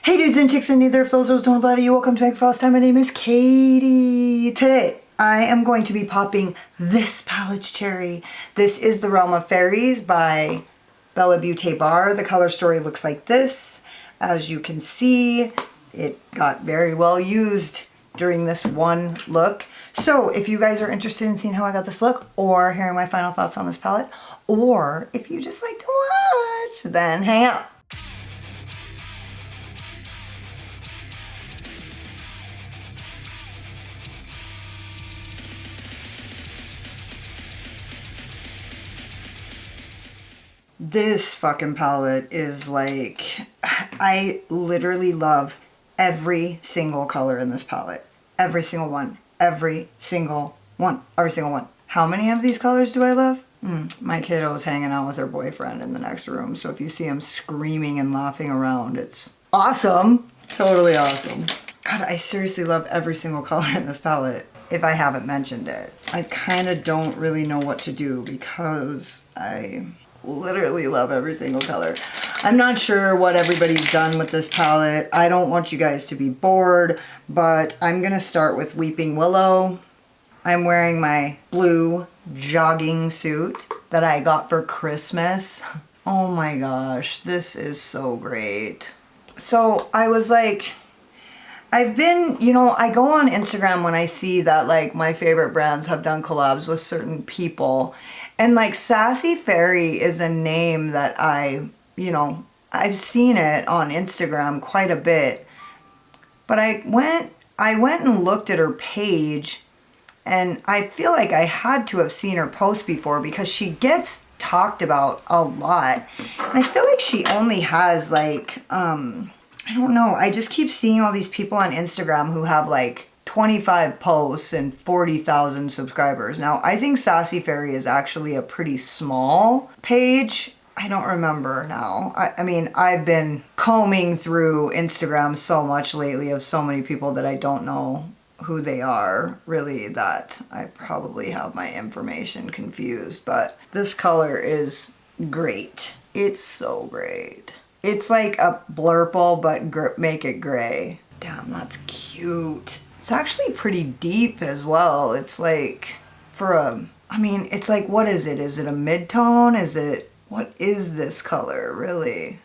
Hey dudes and chicks and neither of those don't about you. Welcome to my first time. My name is Katie. Today I am going to be popping this palette cherry. This is the realm of Fairies by Beautè Bar. The color story looks like this. As you can see, it got very well used during this one look. So if you guys are interested in seeing how I got this look or hearing my final thoughts on this palette, or if you just like to watch, then hang out. This fucking palette is like, I literally love every single color in this palette. Every single one. Every single one. Every single one. How many of these colors do I love? My kiddo's hanging out with her boyfriend in the next room, so if you see him screaming and laughing around, it's awesome. Totally awesome. God, I seriously love every single color in this palette, if I haven't mentioned it. I kind of don't really know what to do because I literally love every single color. I'm not sure what everybody's done with this palette. I don't want you guys to be bored, but I'm gonna start with Weeping Willow. I'm wearing my blue jogging suit that I got for Christmas. Oh my gosh, this is so great. So I was like, I've been, you know, I go on Instagram when I see that like my favorite brands have done collabs with certain people. And like Sassy Fairy is a name that I've seen it on Instagram quite a bit. But I went and looked at her page and I feel like I had to have seen her post before because she gets talked about a lot. And I feel like she only has like, I don't know. I just keep seeing all these people on Instagram who have like 25 posts and 40,000 subscribers. Now, I think Sassy Fairy is actually a pretty small page. I don't remember now. I mean, I've been combing through Instagram so much lately of so many people that I don't know who they are, really, that I probably have my information confused. But this color is great. It's so great. It's like a blurple, but make it gray. Damn, that's cute. It's actually pretty deep as well. It's like for a, I mean, it's like, what is it? Is it a mid-tone? What is this color, really?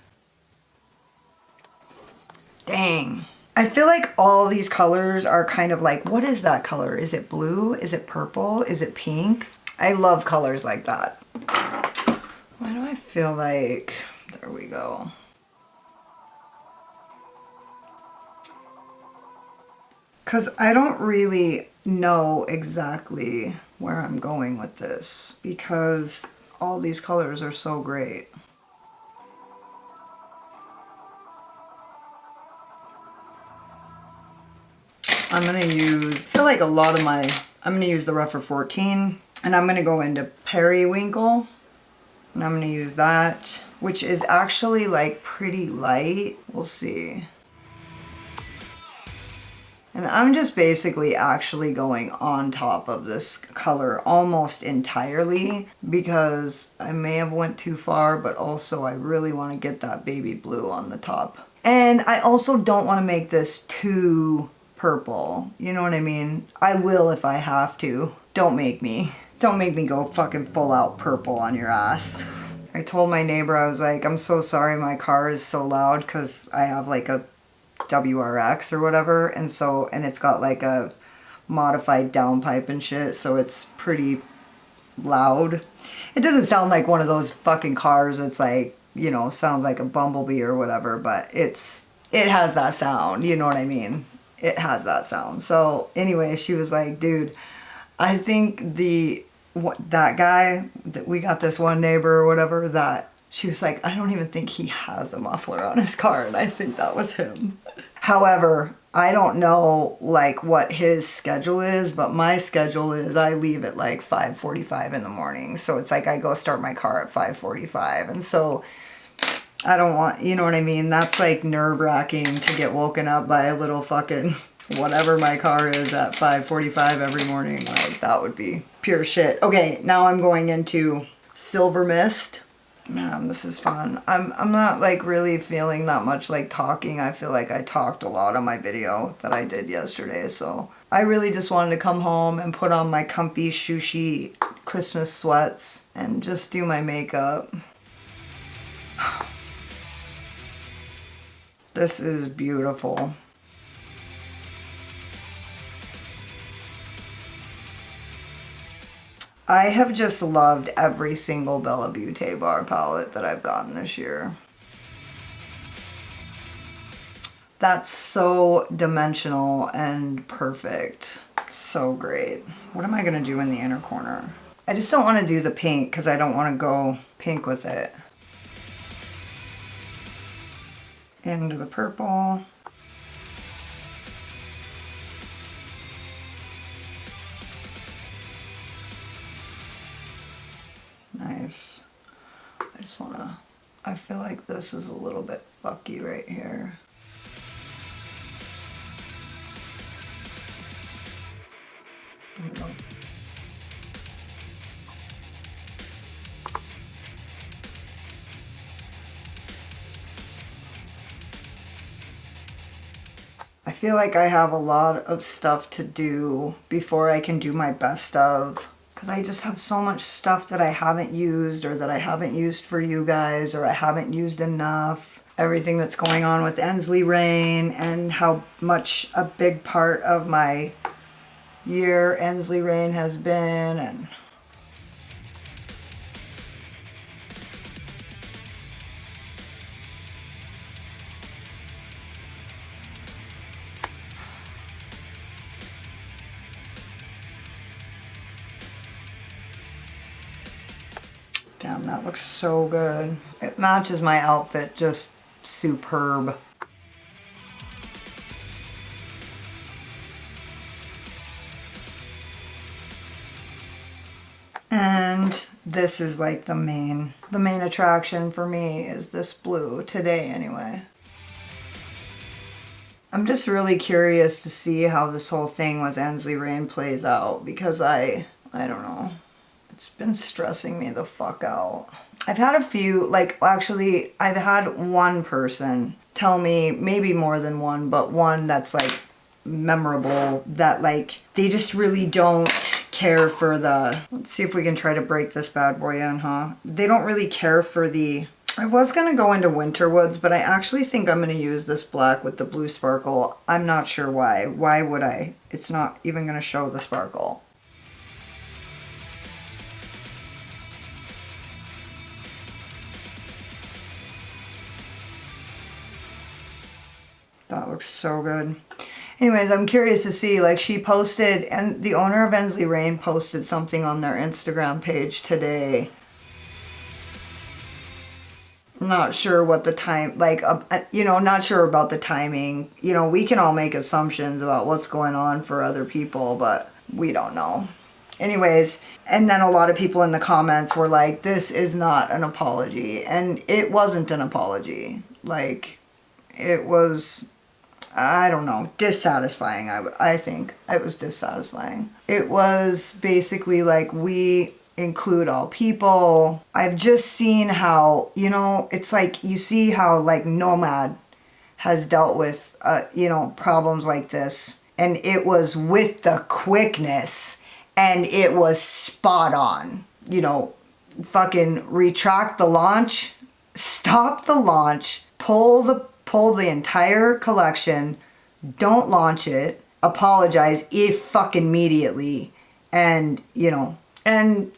Dang. I feel like all these colors are kind of like, what is that color? Is it blue? Is it purple? Is it pink? I love colors like that. Why do I feel like, there we go. Because I don't really know exactly where I'm going with this because all these colors are so great. I'm going to use, I feel like a lot of my, I'm going to use the Rougher 14 and I'm going to go into Periwinkle and I'm going to use that, which is actually like pretty light. We'll see. And I'm just basically actually going on top of this color almost entirely because I may have went too far, but also I really want to get that baby blue on the top. And I also don't want to make this too purple. You know what I mean? I will if I have to. Don't make me. Don't make me go fucking full out purple on your ass. I told my neighbor, I was like, I'm so sorry my car is so loud because I have like a WRX or whatever, and it's got like a modified downpipe and shit, so it's pretty loud. It doesn't sound like one of those fucking cars that's like, you know, sounds like a Bumblebee or whatever, but it has that sound, you know what I mean? It has that sound. So anyway, she was like, dude, I think that guy that we got, this one neighbor or whatever, that she was like, I don't even think he has a muffler on his car, and I think that was him. However, I don't know like what his schedule is, but my schedule is I leave at like 5:45 in the morning. So it's like I go start my car at 5:45, and so I don't want, you know what I mean? That's like nerve-wracking to get woken up by a little fucking whatever my car is at 5:45 every morning. Like that would be pure shit. Okay, now I'm going into Silver Mist. Man, this is fun. I'm not like really feeling that much like talking. I feel like I talked a lot on my video that I did yesterday. So I really just wanted to come home and put on my comfy, shooshy Christmas sweats and just do my makeup. This is beautiful. I have just loved every single Bella Beautè bar palette that I've gotten this year. That's so dimensional and perfect. So great. What am I going to do in the inner corner? I just don't want to do the pink because I don't want to go pink with it. Into the purple. Nice. I just want to, I feel like this is a little bit fucky right here. There we go. I feel like I have a lot of stuff to do before I can do my best of. Because I just have so much stuff that I haven't used or that I haven't used for you guys or I haven't used enough. Everything that's going on with Ensley Rain and how much a big part of my year Ensley Rain has been. And damn, that looks so good. It matches my outfit just superb. And this is like the main attraction for me is this blue today anyway. I'm just really curious to see how this whole thing with Ensley Rain plays out because I don't know. It's been stressing me the fuck out. I've had a few, like, actually, I've had one person tell me, maybe more than one, but one that's, like, memorable, that, like, they just really don't care for the... Let's see if we can try to break this bad boy in, huh? They don't really care for the... I was going to go into Winter Woods, but I actually think I'm going to use this black with the blue sparkle. I'm not sure why. Why would I? It's not even going to show the sparkle. That looks so good. Anyways, I'm curious to see, like, she posted, and the owner of Ensley Rain posted something on their Instagram page today. I'm not sure what the time, like, you know, not sure about the timing. You know, we can all make assumptions about what's going on for other people, but we don't know. Anyways, and then a lot of people in the comments were like, this is not an apology. And it wasn't an apology. Like, it was... I don't know, dissatisfying, I think. It was dissatisfying. It was basically like, we include all people. I've just seen how, you know, it's like, you see how, like, Nomad has dealt with, you know, problems like this. And it was with the quickness, and it was spot on. You know, fucking retract the launch, stop the launch, pull the entire collection, don't launch it, apologize if fucking immediately, and, you know, and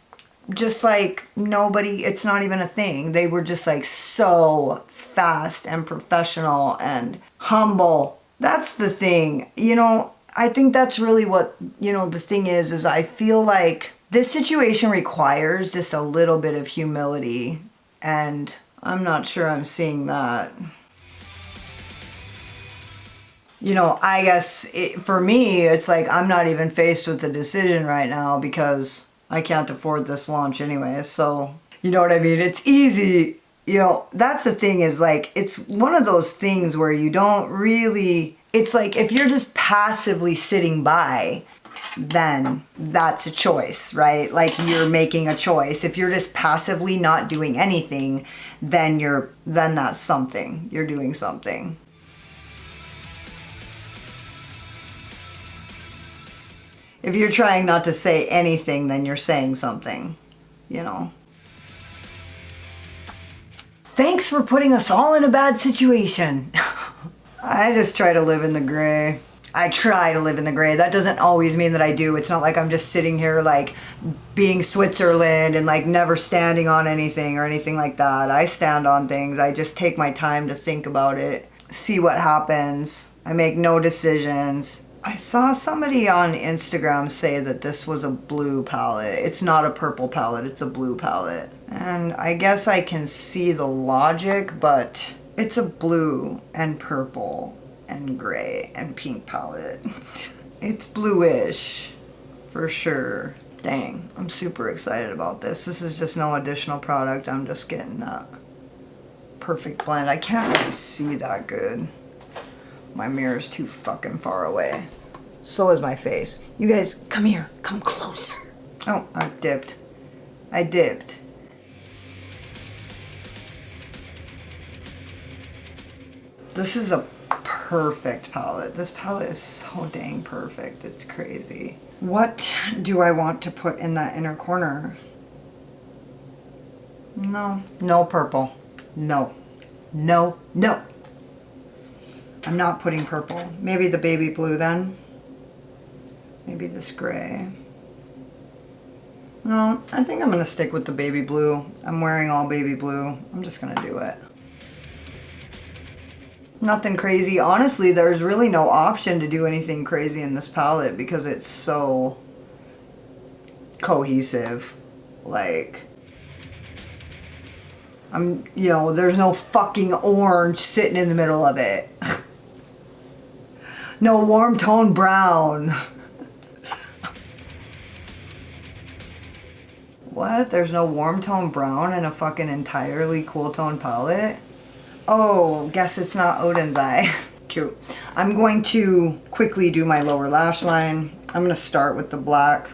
just like nobody, it's not even a thing. They were just like so fast and professional and humble. That's the thing, you know, I think that's really what, you know, the thing is I feel like this situation requires just a little bit of humility, and I'm not sure I'm seeing that. You know, I guess for me, it's like I'm not even faced with the decision right now because I can't afford this launch anyway. So, you know what I mean? It's easy. You know, that's the thing is like, it's one of those things where you don't really, it's like if you're just passively sitting by, then that's a choice, right? Like you're making a choice. If you're just passively not doing anything, then that's something. You're doing something. If you're trying not to say anything, then you're saying something, you know. Thanks for putting us all in a bad situation. I just try to live in the gray. I try to live in the gray. That doesn't always mean that I do. It's not like I'm just sitting here like being Switzerland and like never standing on anything or anything like that. I stand on things. I just take my time to think about it, see what happens. I make no decisions. I saw somebody on Instagram say that this was a blue palette. It's not a purple palette, it's a blue palette. And I guess I can see the logic, but it's a blue and purple and gray and pink palette. It's bluish, for sure. Dang, I'm super excited about this. This is just no additional product. I'm just getting that perfect blend. I can't really see that good. My mirror's too fucking far away. So is my face. You guys, come here. Come closer. Oh, I dipped. I dipped. This is a perfect palette. This palette is so dang perfect. It's crazy. What do I want to put in that inner corner? No. No purple. No. No. No. I'm not putting purple. Maybe the baby blue then. Maybe this gray. No, I think I'm going to stick with the baby blue. I'm wearing all baby blue. I'm just going to do it. Nothing crazy. Honestly, there's really no option to do anything crazy in this palette because it's so cohesive. Like, there's no fucking orange sitting in the middle of it. No warm tone brown. What? There's no warm tone brown in a fucking entirely cool tone palette? Oh, guess it's not Odin's eye. Cute. I'm going to quickly do my lower lash line. I'm going to start with the black.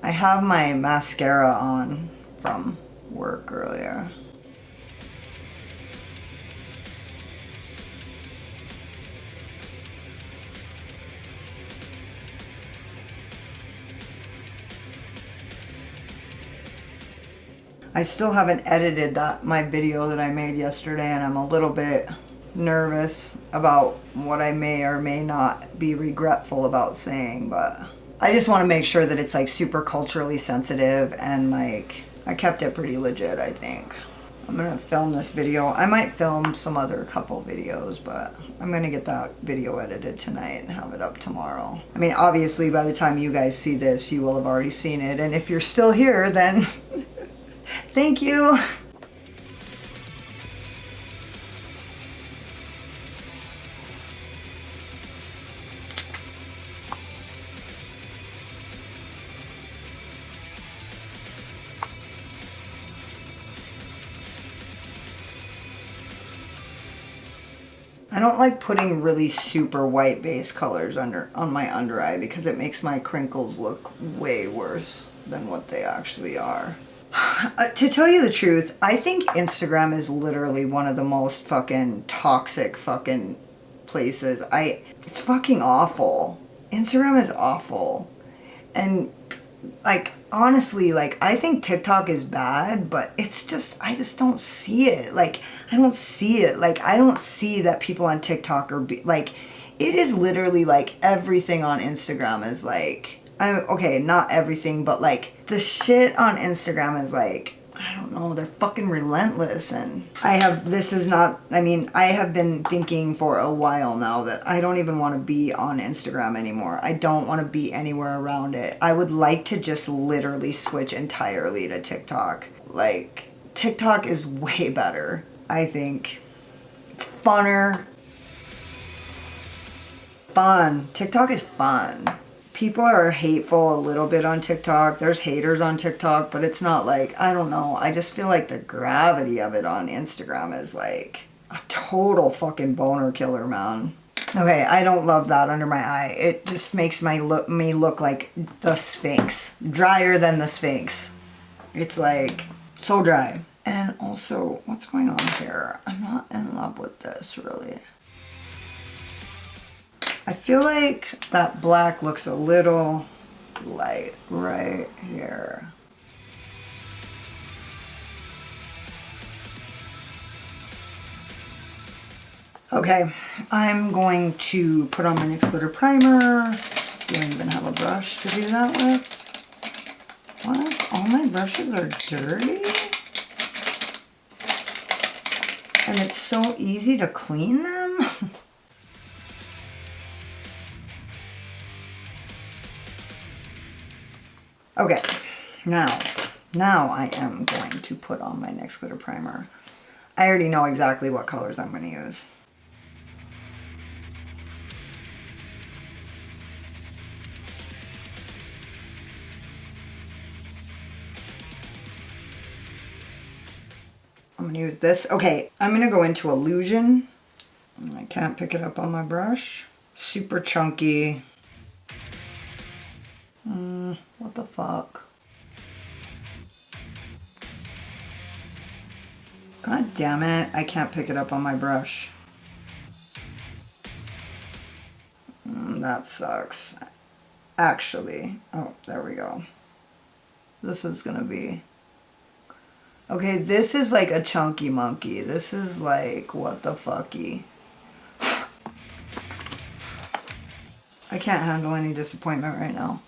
I have my mascara on from work earlier. I still haven't edited my video that I made yesterday, and I'm a little bit nervous about what I may or may not be regretful about saying, but I just want to make sure that it's like super culturally sensitive and like I kept it pretty legit, I think. I'm gonna film this video. I might film some other couple videos, but I'm gonna get that video edited tonight and have it up tomorrow. I mean, obviously by the time you guys see this, you will have already seen it, and if you're still here, then thank you. I don't like putting really super white base colors on my under eye because it makes my crinkles look way worse than what they actually are. To tell you the truth, I think Instagram is literally one of the most fucking toxic fucking places. It's fucking awful. Instagram is awful. And like, honestly, like, I think TikTok is bad, but it's just, I just don't see it. Like, I don't see it. Like, I don't see that people on TikTok are, like, it is literally like everything on Instagram is like, okay, not everything, but like the shit on Instagram is like, I don't know, they're fucking relentless. And I have been thinking for a while now that I don't even want to be on Instagram anymore. I don't want to be anywhere around it. I would like to just literally switch entirely to TikTok. Like, TikTok is way better, I think. It's funner. Fun. TikTok is fun. People are hateful a little bit on TikTok. There's haters on TikTok, but it's not like, I don't know. I just feel like the gravity of it on Instagram is like a total fucking boner killer, man. Okay, I don't love that under my eye. It just makes me look like the Sphinx. Drier than the Sphinx. It's like so dry. And also, what's going on here? I'm not in love with this, really. I feel like that black looks a little light right here. Okay, I'm going to put on my NYX glitter primer. Don't even have a brush to do that with. What? All my brushes are dirty? And it's so easy to clean them? Okay, now I am going to put on my NYX glitter primer. I already know exactly what colors I'm going to use. I'm going to use this. Okay, I'm going to go into Illusion. I can't pick it up on my brush. Super chunky. What the fuck? God damn it, I can't pick it up on my brush. That sucks. Actually, oh, there we go. This is gonna be... Okay, this is like a chunky monkey. This is like, what the fucky? I can't handle any disappointment right now.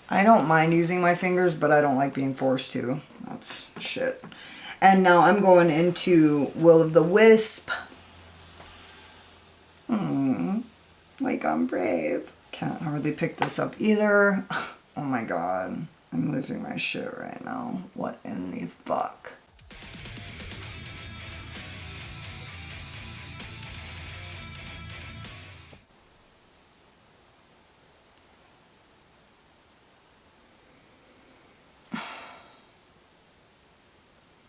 I don't mind using my fingers, but I don't like being forced to. That's shit. And now I'm going into Will of the Wisp. Like I'm brave. Can't hardly pick this up either. Oh my god. I'm losing my shit right now. What in the fuck?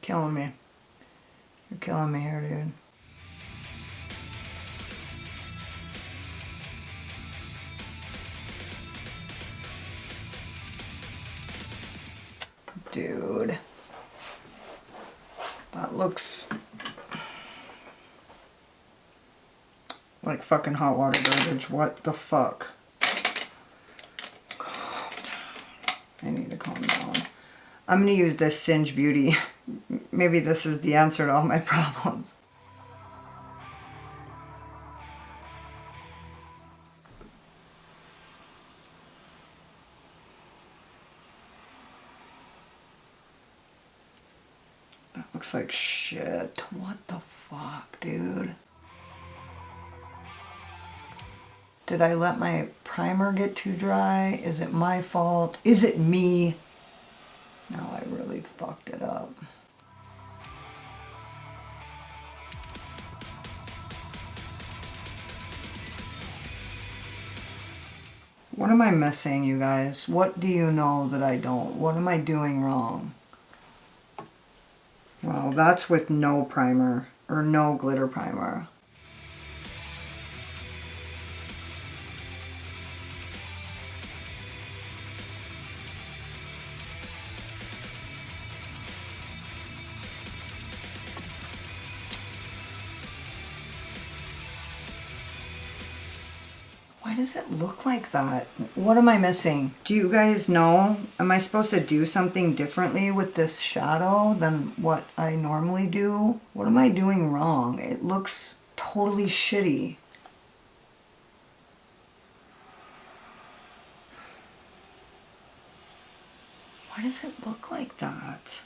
Killing me. You're killing me here, dude. Dude. That looks like fucking hot water garbage. What the fuck? Calm down. I need to calm down. I'm gonna use this Singe Beauty. Maybe this is the answer to all my problems. That looks like shit. What the fuck, dude? Did I let my primer get too dry? Is it my fault? Is it me? No, I really fucked it up. What am I missing, you guys? What do you know that I don't? What am I doing wrong? Well, that's with no primer, or no glitter primer. Why does it look like that? What am I missing? Do you guys know? Am I supposed to do something differently with this shadow than what I normally do? What am I doing wrong? It looks totally shitty. Why does it look like that?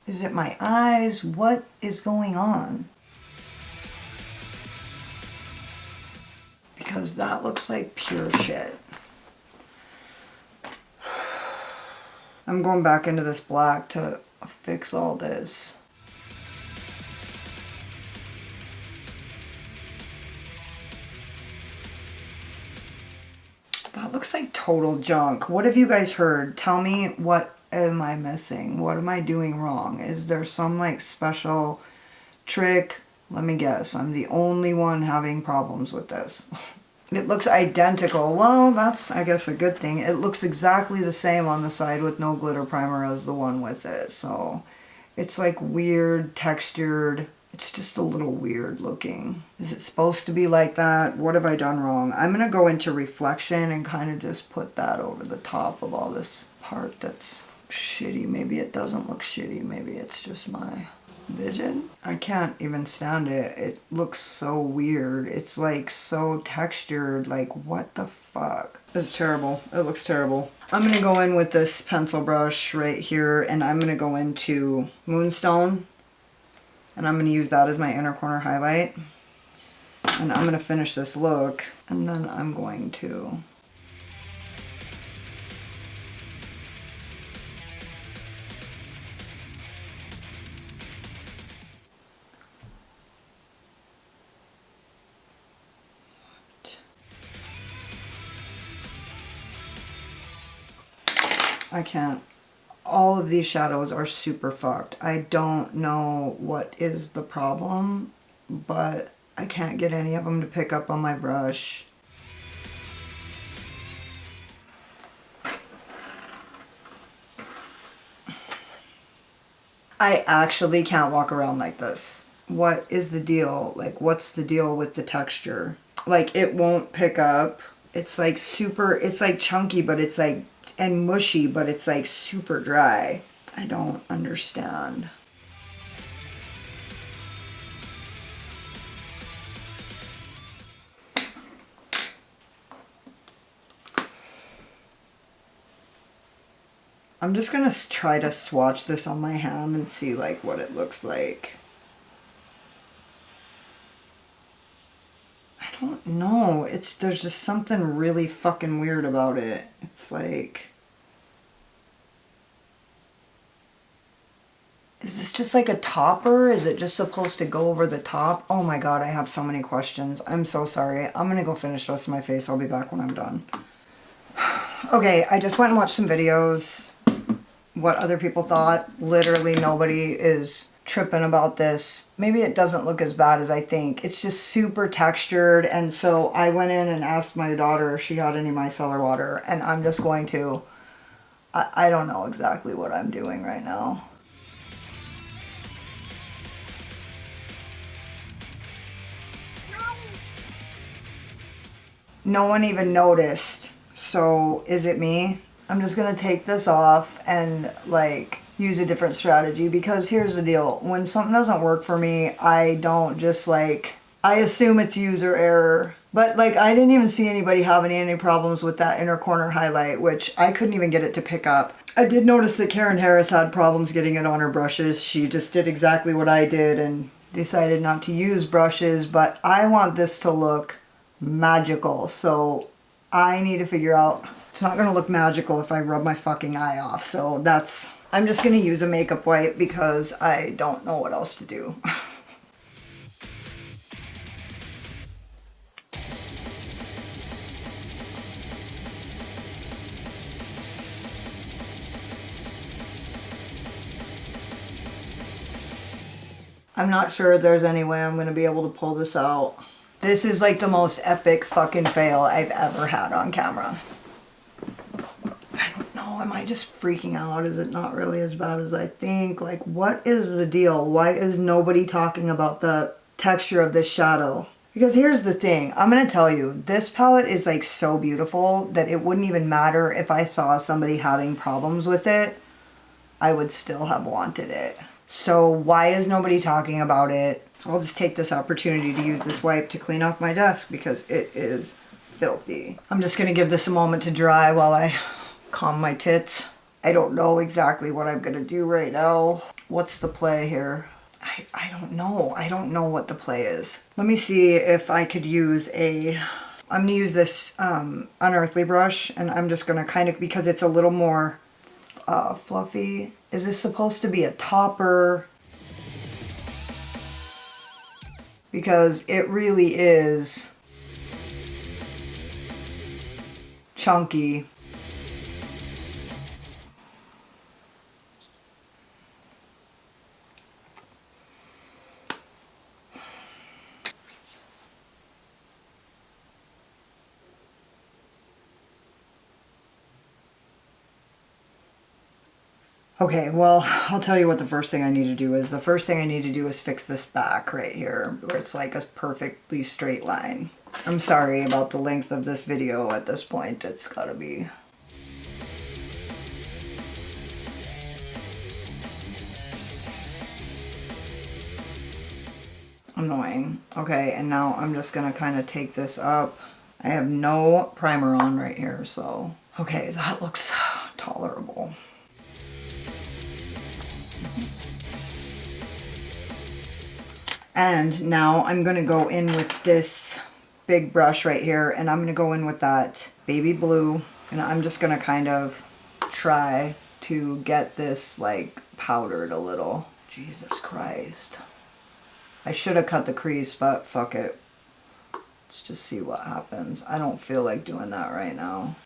Is it my eyes? What is going on? Because that looks like pure shit. I'm going back into this black to fix all this. That looks like total junk. What have you guys heard? Tell me, what am I missing? What am I doing wrong? Is there some like special trick? Let me guess. I'm the only one having problems with this. It looks identical. Well, that's, I guess, a good thing. It looks exactly the same on the side with no glitter primer as the one with it. So it's like weird, textured. It's just a little weird looking. Is it supposed to be like that? What have I done wrong? I'm going to go into reflection and kind of just put that over the top of all this part that's shitty. Maybe it doesn't look shitty. Maybe it's just my vision. I can't even stand it. It looks so weird. It's like so textured. Like, what the fuck? It's terrible. It looks terrible. I'm going to go in with this pencil brush right here, and I'm going to go into Moonstone, and I'm going to use that as my inner corner highlight. And I'm going to finish this look, and then I'm going to I can't. All of these shadows are super fucked. I don't know what is the problem, but I can't get any of them to pick up on my brush. I actually can't walk around like this. What is the deal? Like, what's the deal with the texture? Like, it won't pick up. It's like super, it's like chunky, but it's like, and mushy, but it's like super dry. I don't understand. I'm just gonna try to swatch this on my hand and see like what it looks like. I don't know. There's just something really fucking weird about it. It's like, is this just like a topper? Is it just supposed to go over the top? Oh my god, I have so many questions. I'm so sorry. I'm gonna go finish the rest of my face. I'll be back when I'm done. Okay, I just went and watched some videos. What other people thought. Literally nobody is tripping about this. Maybe it doesn't look as bad as I think. It's just super textured, and so I went in and asked my daughter if she had any micellar water, and I'm just going to, I don't know exactly what I'm doing right now. No one even noticed. So is it me? I'm just gonna take this off and like use a different strategy, because here's the deal. When something doesn't work for me, I don't just like, I assume it's user error. But like, I didn't even see anybody having any problems with that inner corner highlight, which I couldn't even get it to pick up. I did notice that Karen Harris had problems getting it on her brushes. She just did exactly what I did and decided not to use brushes, but I want this to look magical. So I need to figure out, it's not gonna look magical if I rub my fucking eye off. So that's, I'm just gonna use a makeup wipe because I don't know what else to do. I'm not sure there's any way I'm gonna be able to pull this out. This is like the most epic fucking fail I've ever had on camera. I don't know, am I just freaking out? Is it not really as bad as I think? Like, what is the deal? Why is nobody talking about the texture of this shadow? Because here's the thing, I'm gonna tell you, this palette is like so beautiful that it wouldn't even matter if I saw somebody having problems with it, I would still have wanted it. So why is nobody talking about it? I'll just take this opportunity to use this wipe to clean off my desk because it is filthy. I'm just gonna give this a moment to dry while I calm my tits. I don't know exactly what I'm gonna do right now. What's the play here? I don't know. I don't know what the play is. Let me see if I could use I'm gonna use this unearthly brush, and I'm just gonna kind of, because it's a little more fluffy. Is this supposed to be a topper? Because it really is chunky. Okay, well, I'll tell you what the first thing I need to do is. The first thing I need to do is fix this back right here, where it's like a perfectly straight line. I'm sorry about the length of this video at this point. It's gotta be... annoying. Okay, and now I'm just gonna kind of take this up. I have no primer on right here, so... okay, that looks tolerable. And now I'm going to go in with this big brush right here, and I'm going to go in with that baby blue, and I'm just going to kind of try to get this like powdered a little. Jesus Christ. I should have cut the crease, but fuck it. Let's just see what happens. I don't feel like doing that right now.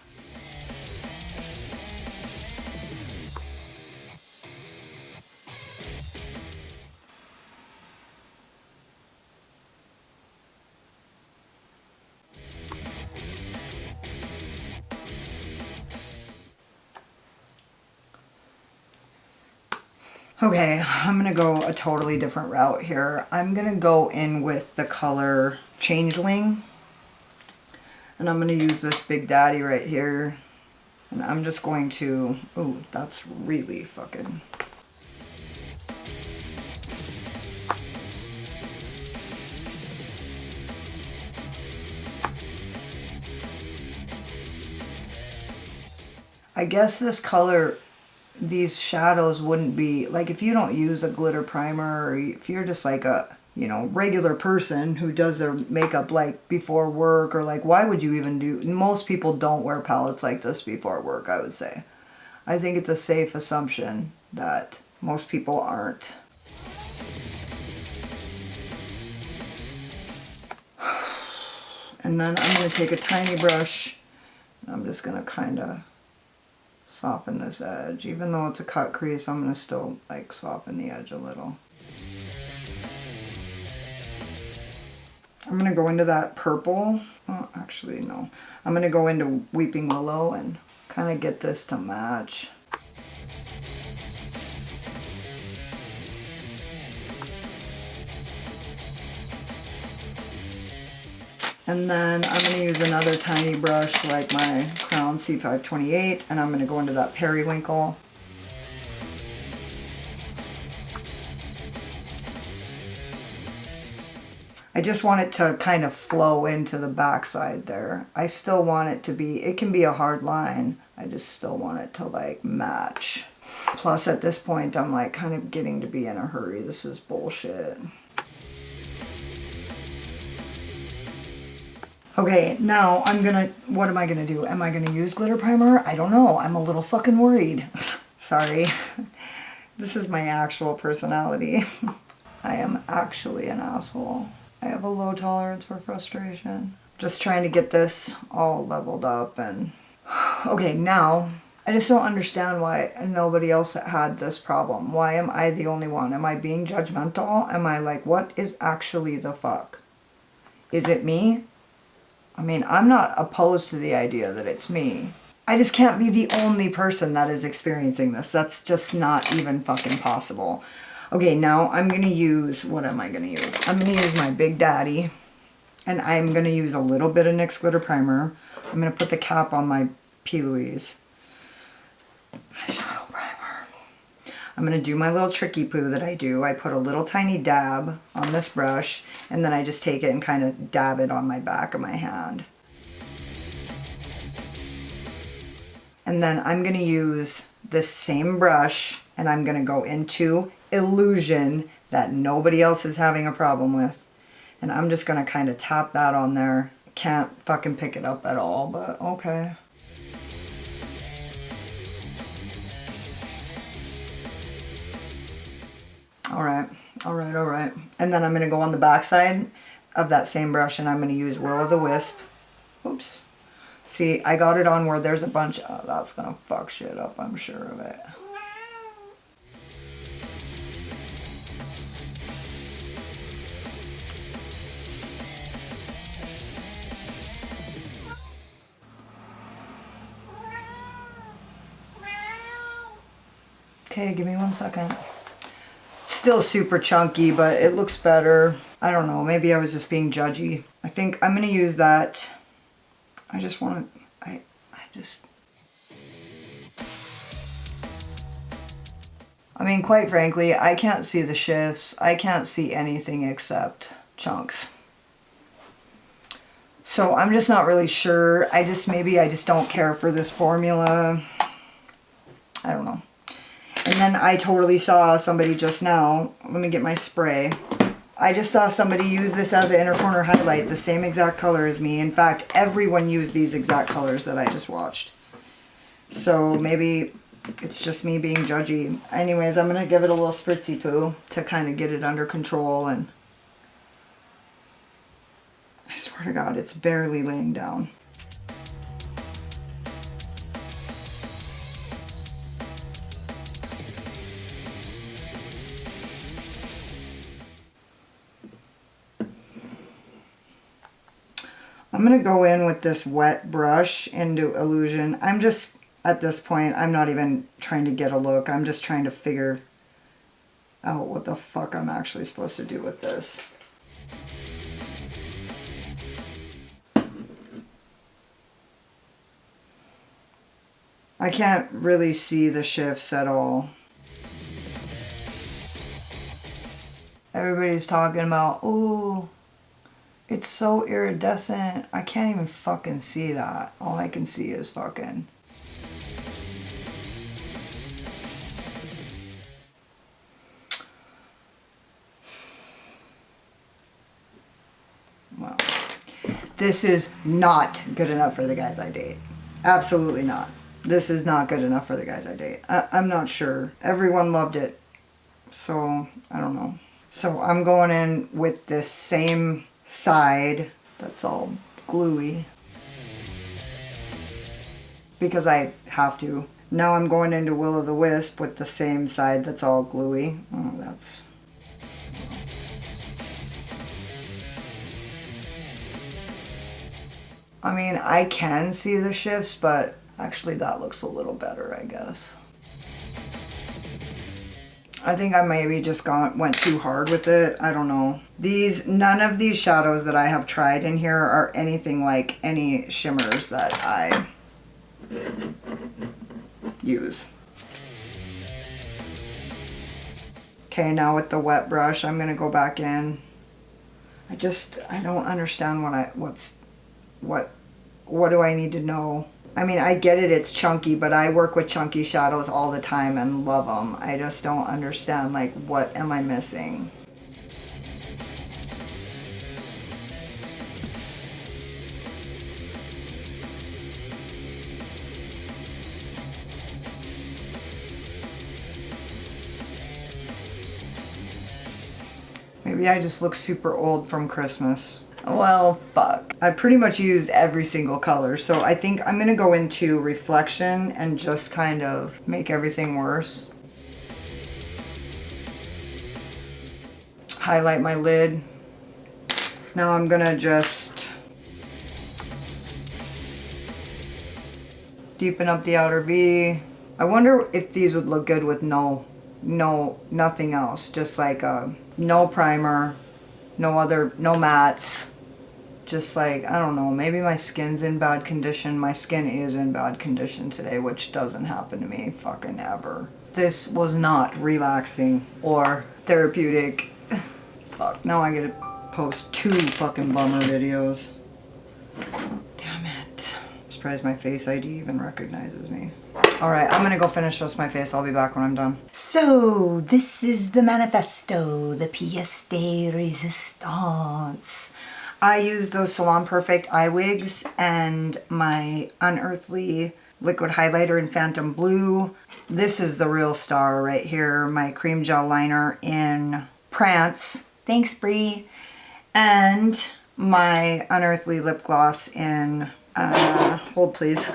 Okay, I'm going to go a totally different route here. I'm going to go in with the color Changeling. And I'm going to use this Big Daddy right here. And I'm just going to... ooh, that's really fucking... I guess this color... these shadows wouldn't be, like if you don't use a glitter primer, or if you're just like a, you know, regular person who does their makeup like before work, or like why would you even do, most people don't wear palettes like this before work, I would say. I think it's a safe assumption that most people aren't. And then I'm going to take a tiny brush, and I'm just going to kind of soften this edge. Even though it's a cut crease, I'm going to still like soften the edge a little. I'm going to go into that purple. Oh, actually, no. I'm going to go into Weeping Willow and kind of get this to match. And then I'm going to use another tiny brush like my Crown C528, and I'm going to go into that Periwinkle. I just want it to kind of flow into the backside there. I still want it to be, it can be a hard line. I just still want it to like match. Plus at this point I'm like kind of getting to be in a hurry. This is bullshit. Okay, now I'm gonna, what am I gonna do? Am I gonna use glitter primer? I don't know. I'm a little fucking worried. Sorry. This is my actual personality. I am actually an asshole. I have a low tolerance for frustration. Just trying to get this all leveled up and... Okay, now, I just don't understand why nobody else had this problem. Why am I the only one? Am I being judgmental? Am I like, what is actually the fuck? Is it me? I mean, I'm not opposed to the idea that it's me. I just can't be the only person that is experiencing this. That's just not even fucking possible. Okay, now I'm going to use, what am I going to use? I'm going to use my Big Daddy, and I'm going to use a little bit of NYX Glitter Primer. I'm going to put the cap on my P. Louise eyeshadow primer. I'm going to do my little tricky poo that I do. I put a little tiny dab on this brush, and then I just take it and kind of dab it on my back of my hand. And then I'm going to use this same brush, and I'm going to go into Illusion that nobody else is having a problem with. And I'm just going to kind of tap that on there. Can't fucking pick it up at all, but okay. Alright, alright, alright. And then I'm going to go on the back side of that same brush, and I'm going to use Will-O-The-Wisp. Oops. See, I got it on where there's a bunch. Oh, that's gonna fuck shit up, I'm sure of it. Okay, give me 1 second. Still super chunky, but it looks better. I don't know, maybe I was just being judgy. I think I'm gonna use that. I just want to, I mean, quite frankly, I can't see the shifts. I can't see anything except chunks. So I'm just not really sure. Maybe I just don't care for this formula. I don't know. And then I totally saw somebody just now, let me get my spray. I just saw somebody use this as an inner corner highlight, the same exact color as me. In fact, everyone used these exact colors that I just watched. So maybe it's just me being judgy. Anyways, I'm going to give it a little spritzy poo to kind of get it under control. And I swear to God, it's barely laying down. I'm going to go in with this wet brush into Illusion. I'm just, at this point, I'm not even trying to get a look. I'm just trying to figure out what the fuck I'm actually supposed to do with this. I can't really see the shifts at all. Everybody's talking about, ooh, it's so iridescent. I can't even fucking see that. All I can see is fucking. Well, this is not good enough for the guys I date. Absolutely not. This is not good enough for the guys I date. I'm not sure. Everyone loved it. So, I don't know. So I'm going in with this same side that's all gluey because I have to. Now I'm going into Will-O-The-Wisp with the same side that's all gluey. Oh, that's... I mean, I can see the shifts, but actually that looks a little better, I guess. I think I maybe just went too hard with it. I don't know. None of these shadows that I have tried in here are anything like any shimmers that I use. Okay, now with the wet brush, I'm gonna go back in. I don't understand what do I need to know? I mean, I get it, it's chunky, but I work with chunky shadows all the time and love them. I just don't understand, like, what am I missing? Maybe I just look super old from Christmas. Well, fuck. I pretty much used every single color, so I think I'm gonna go into Reflection and just kind of make everything worse. Highlight my lid. Now I'm gonna just deepen up the outer V. I wonder if these would look good with nothing else. Just like no primer, no mattes. Just like, I don't know, maybe my skin's in bad condition. My skin is in bad condition today, which doesn't happen to me fucking ever. This was not relaxing or therapeutic. Fuck, now I gotta post 2 fucking bummer videos. Damn it. I'm surprised my Face ID even recognizes me. Alright, I'm gonna go finish this my face. I'll be back when I'm done. So, this is the manifesto, the pièce de résistance. I use those Salon Perfect eye wigs and my Unearthly liquid highlighter in Phantom Blue. This is the real star right here, my cream gel liner in Prance. Thanks, Brie. And my Unearthly lip gloss in Hold please.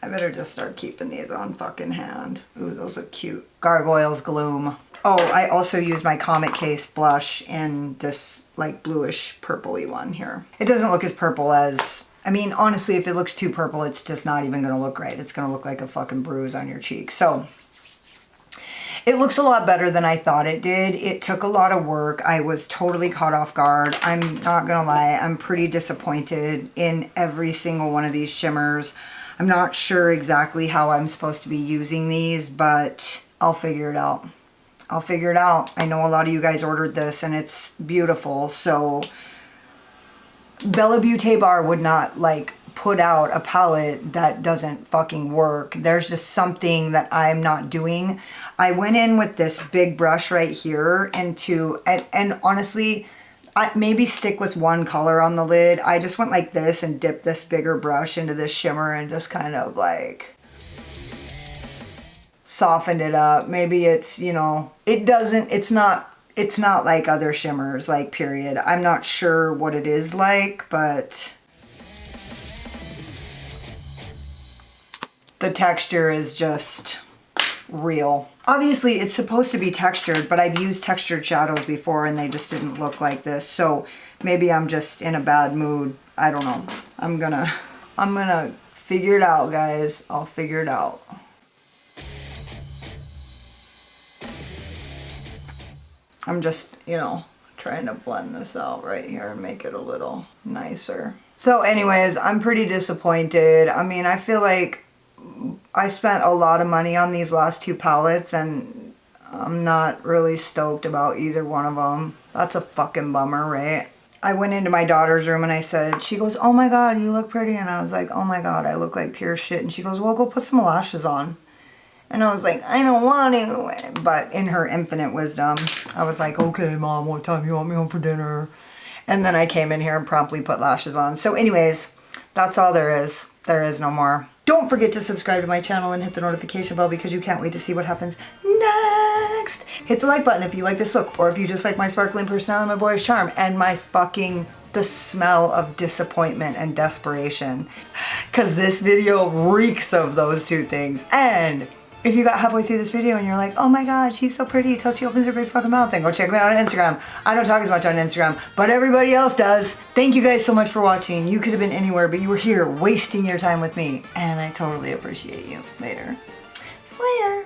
I better just start keeping these on fucking hand. Ooh, those look cute. Gargoyles Gloom. Oh, I also use my Comet case blush in this like bluish purpley one here. It doesn't look as purple as, I mean, honestly, if it looks too purple, it's just not even gonna look right. It's gonna look like a fucking bruise on your cheek. So it looks a lot better than I thought it did. It took a lot of work. I was totally caught off guard. I'm not gonna lie, I'm pretty disappointed in every single one of these shimmers. I'm not sure exactly how I'm supposed to be using these, but I'll figure it out. I'll figure it out. I know a lot of you guys ordered this and it's beautiful. So Bella Beautè Bar would not like put out a palette that doesn't fucking work. There's just something that I'm not doing. I went in with this big brush right here and honestly, I maybe stick with one color on the lid. I just went like this and dipped this bigger brush into this shimmer and just kind of like softened it up. Maybe it's, you know, it's not like other shimmers, like, period. I'm not sure what it is like, but the texture is just real. Obviously, it's supposed to be textured, but I've used textured shadows before and they just didn't look like this. So maybe I'm just in a bad mood. I don't know. I'm gonna figure it out, guys. I'll figure it out. I'm just, you know, trying to blend this out right here and make it a little nicer. So anyways, I'm pretty disappointed. I mean, I feel like I spent a lot of money on these last two palettes and I'm not really stoked about either one of them. That's a fucking bummer, right? I went into my daughter's room and I said, she goes, oh my God, you look pretty. And I was like, oh my God, I look like pure shit. And she goes, well, go put some lashes on. And I was like, I don't want to. But in her infinite wisdom, I was like, okay, Mom, what time you want me home for dinner? And then I came in here and promptly put lashes on. So anyways, that's all there is. There is no more. Don't forget to subscribe to my channel and hit the notification bell because you can't wait to see what happens next. Hit the like button if you like this look, or if you just like my sparkling personality, my boyish charm, and my fucking, the smell of disappointment and desperation. Because this video reeks of those two things. And if you got halfway through this video and you're like, oh my God, she's so pretty till she opens her big fucking mouth, then go check me out on Instagram. I don't talk as much on Instagram, but everybody else does. Thank you guys so much for watching. You could have been anywhere, but you were here wasting your time with me. And I totally appreciate you. Later. Slayer.